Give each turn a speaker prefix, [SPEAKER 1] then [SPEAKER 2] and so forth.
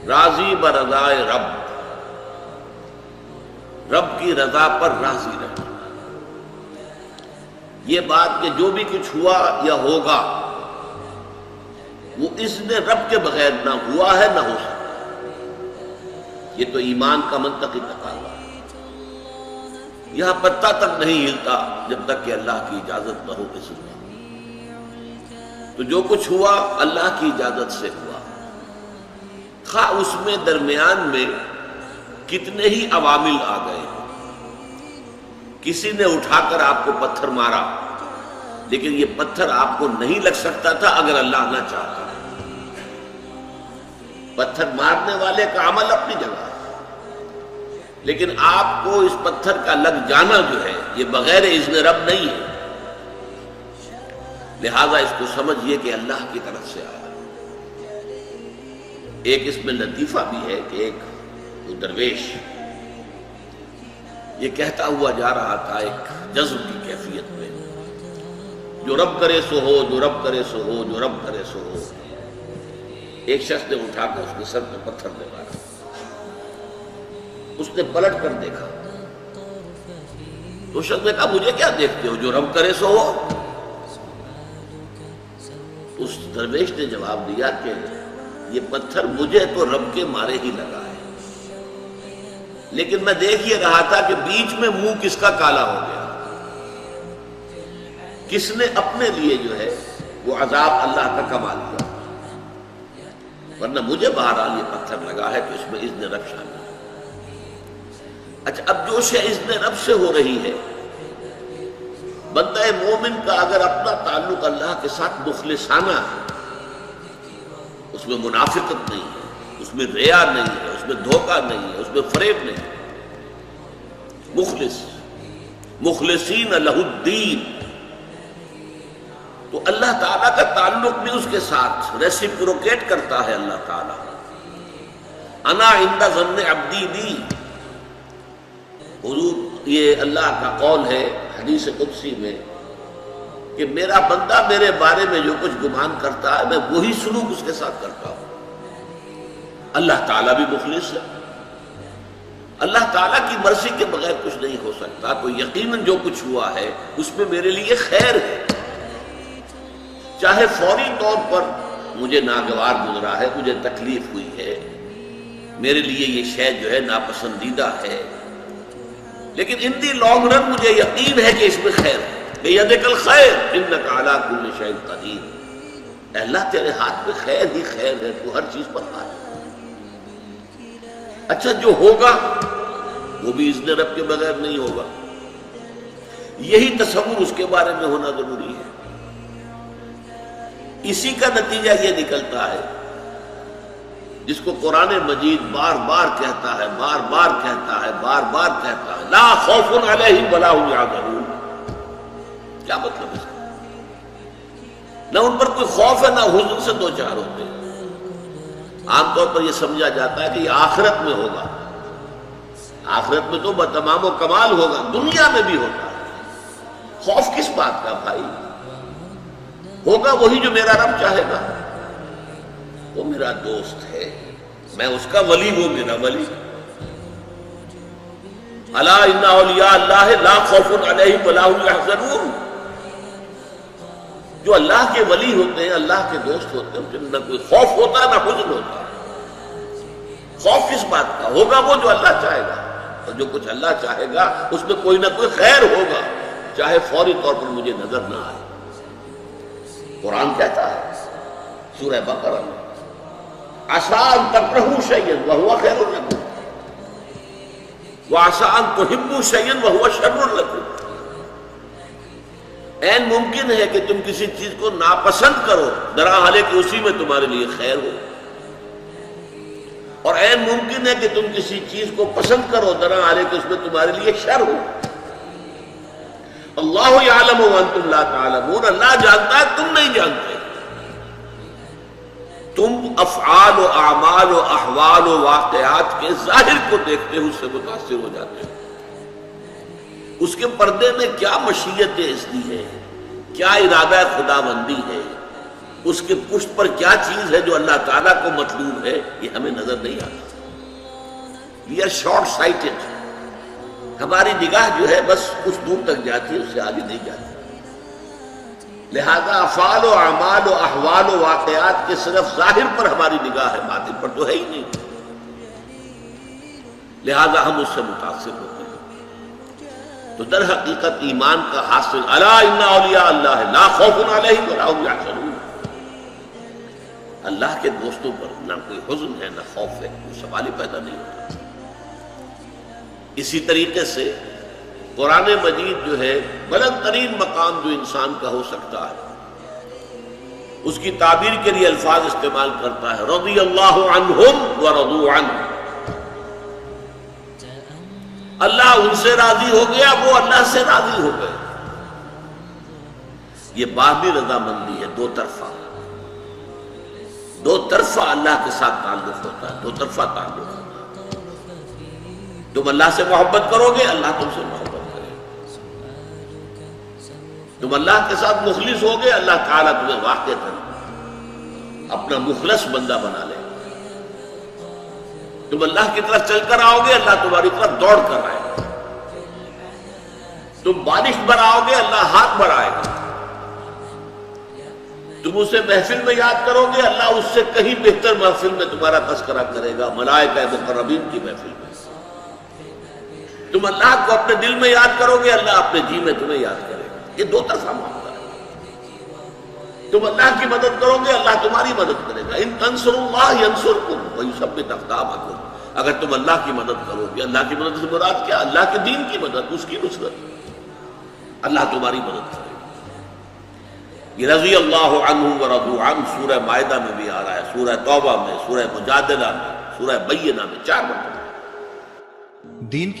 [SPEAKER 1] راضی برضائے رب، رب کی رضا پر راضی رہنا۔ یہ بات کہ جو بھی کچھ ہوا یا ہوگا وہ اذن رب کے بغیر نہ ہوا ہے نہ ہو سکتا، یہ تو ایمان کا منطقی تقاضا ہے۔ یہاں پتہ تک نہیں ہلتا جب تک کہ اللہ کی اجازت نہ ہو اس میں۔ تو جو کچھ ہوا اللہ کی اجازت سے ہوا، خواہ اس میں درمیان میں کتنے ہی عوامل آ گئے۔ کسی نے اٹھا کر آپ کو پتھر مارا، لیکن یہ پتھر آپ کو نہیں لگ سکتا تھا اگر اللہ نہ چاہتا۔ پتھر مارنے والے کا عمل اپنی جگہ ہے، لیکن آپ کو اس پتھر کا لگ جانا جو ہے یہ بغیر اذن رب نہیں ہے، لہذا اس کو سمجھیے کہ اللہ کی طرف سے آیا۔ ایک اس میں لطیفہ بھی ہے کہ ایک درویش یہ کہتا ہوا جا رہا تھا ایک جذب کی کیفیت میں، جو رب کرے سو ہو، جو رب کرے سو ہو، جو رب کرے سو ہو۔ ایک شخص نے اٹھا کر اس کے سر پہ پتھر دے مارا، اس نے پلٹ کر دیکھا تو شخص نے کہا مجھے کیا دیکھتے ہو، جو رب کرے سو ہو۔ اس درویش نے جواب دیا کہ یہ پتھر مجھے تو رب کے مارے ہی لگا ہے، لیکن میں دیکھ یہ رہا تھا کہ بیچ میں منہ کس کا کالا ہو گیا، کس نے اپنے لیے جو ہے وہ عذاب اللہ کا کما لیا، ورنہ مجھے بہرحال یہ پتھر لگا ہے تو اس میں اذن رب شامل ہے۔ اچھا، اب جو شے اذن رب سے ہو رہی ہے، بندہ مومن کا اگر اپنا تعلق اللہ کے ساتھ مخلصانہ ہے، اس میں منافقت نہیں ہے، اس میں ریا نہیں ہے، اس میں دھوکہ نہیں ہے، اس میں فریب نہیں ہے، مخلص مخلصین لہ الدین، تو اللہ تعالیٰ کا تعلق بھی اس کے ساتھ ریسیپروکیٹ کرتا ہے۔ اللہ تعالیٰ انا عند ظن عبدی بی، حضور یہ اللہ کا قول ہے حدیث قدسی میں کہ میرا بندہ میرے بارے میں جو کچھ گمان کرتا ہے میں وہی سلوک اس کے ساتھ کرتا ہوں۔ اللہ تعالیٰ بھی مخلص ہے، اللہ تعالیٰ کی مرضی کے بغیر کچھ نہیں ہو سکتا، تو یقیناً جو کچھ ہوا ہے اس میں میرے لیے خیر ہے، چاہے فوری طور پر مجھے ناگوار گزرا ہے، مجھے تکلیف ہوئی ہے، میرے لیے یہ شے جو ہے ناپسندیدہ ہے، لیکن ان دی لانگ رن مجھے یقین ہے کہ اس میں خیر ہے۔ بیدک الخیر انک علی کل شیء قدیر، اے اللہ تیرے ہاتھ میں خیر ہی خیر ہے، تو ہر چیز پر قادر ہے۔ اچھا، جو ہوگا وہ بھی اذن رب کے بغیر نہیں ہوگا، یہی تصور اس کے بارے میں ہونا ضروری ہے۔ اسی کا نتیجہ یہ نکلتا ہے جس کو قرآن مجید بار بار کہتا ہے، بار بار کہتا ہے، بار بار کہتا ہے، لا خوف علیہم ولا هم یحزنون۔ کیا مطلب اس کا؟ نہ ان پر کوئی خوف ہے نہ حزن سے دو چار ہوتے ہیں۔ عام طور پر یہ سمجھا جاتا ہے کہ یہ آخرت میں ہوگا، آخرت میں تو بتمام و کمال ہوگا، دنیا میں بھی ہوتا ہے۔ خوف کس بات کا بھائی؟ ہوگا وہی جو میرا رب چاہے گا، وہ میرا دوست ہے، میں اس کا ولی، وہ میرا ولی۔ الا ان اولیاء اللہ لا خوف علیہم ولا هم یحزنون، جو اللہ کے ولی ہوتے ہیں، اللہ کے دوست ہوتے ہیں، جن نہ کوئی خوف ہوتا ہے نہ حزن ہوتا ہے۔ خوف کس بات کا؟ ہوگا وہ جو اللہ چاہے گا، اور جو کچھ اللہ چاہے گا اس میں کوئی نہ کوئی خیر ہوگا، چاہے فوری طور پر مجھے نظر نہ آئے۔ قرآن کہتا ہے سورہ بقرہ میں عسیٰ ان تکرہوا شیئا وہو خیر لکم وعسیٰ ان تحبوا شیئا وہو شر لکم، عین ممکن ہے کہ تم کسی چیز کو ناپسند کرو درحالے کہ اسی میں تمہارے لیے خیر ہو، اور عین ممکن ہے کہ تم کسی چیز کو پسند کرو درحالے کہ اس میں تمہارے لیے شر ہو۔ اللہ یعلم وانتم لا تعلمون، اللہ جانتا ہے تم نہیں جانتے۔ تم افعال و اعمال و احوال و واقعات کے ظاہر کو دیکھتے ہو، اس سے متاثر ہو جاتے ہو، اس کے پردے میں کیا مشیت اذنی ہے، کیا ارادہ خدا بندی ہے، اس کے پشت پر کیا چیز ہے جو اللہ تعالیٰ کو مطلوب ہے، یہ ہمیں نظر نہیں آتا. We are short sighted. ہماری نگاہ جو ہے بس کچھ دور تک جاتی ہے، اس سے آگے نہیں جاتی. لہذا افعال و اعمال و احوال و واقعات کے صرف ظاہر پر ہماری نگاہ ہے، باطن پر تو ہے ہی نہیں. لہذا ہم اس سے متاثر ہوتے ہیں. تو در حقیقت ایمان کا حاصل الا ان اولیاء اللہ لا خوف علیہم ولا هم یحزنون. اللہ کے دوستوں پر نہ کوئی حزن ہے نہ خوف ہے، کوئی سوال ہی پیدا نہیں ہوتا. اسی طریقے سے قرآن مجید جو ہے بلند ترین مقام جو انسان کا ہو سکتا ہے، اس کی تعبیر کے لیے الفاظ استعمال کرتا ہے رضی اللہ عنہم ورضوا عنہ. اللہ ان سے راضی ہو گیا، وہ اللہ سے راضی ہو گئے. یہ باہمی رضامندی ہے، دو طرفہ. دو طرفہ اللہ کے ساتھ تعلق ہوتا ہے، دو طرفہ تعلق ہوتا ہے. تم اللہ سے محبت کرو گے، اللہ تم سے محبت کرے گا. تم اللہ کے ساتھ مخلص ہوگے، اللہ تعالیٰ تمہیں واقعتاً اپنا مخلص بندہ بنا لے گا. تم اللہ کی طرف چل کر آؤ گے، اللہ تمہاری طرف دوڑ کر آئے گا. تم بارش برآؤ گے، اللہ ہاتھ بڑھائے گا. تم اسے محفل میں یاد کرو گے، اللہ اس سے کہیں بہتر محفل میں تمہارا تذکرہ کرے گا، ملائکہ مقربین کی محفل میں. تم اللہ کو اپنے دل میں یاد کرو گے، اللہ اپنے جی میں تمہیں یاد کرے گا. یہ دو طرفہ معاملہ ہے. تم اللہ کی مدد کرو گے، اللہ تمہاری مدد کرے گا. ان تنصروا اللہ ینصرکم ویثبت اقدامکم. اگر تم اللہ کی مدد کرو گے، اللہ کی مدد سے مراد کیا؟ اللہ کے دین کی مدد، اس کی نصرت. اللہ تمہاری مدد کرے گا. یہ رضی اللہ عنہ ورضوا عنہ سورہ مائدہ میں بھی آ رہا ہے، سورہ توبہ میں، سورہ مجادلہ میں، سورہ بینہ میں 4 مرتبہ.
[SPEAKER 2] دین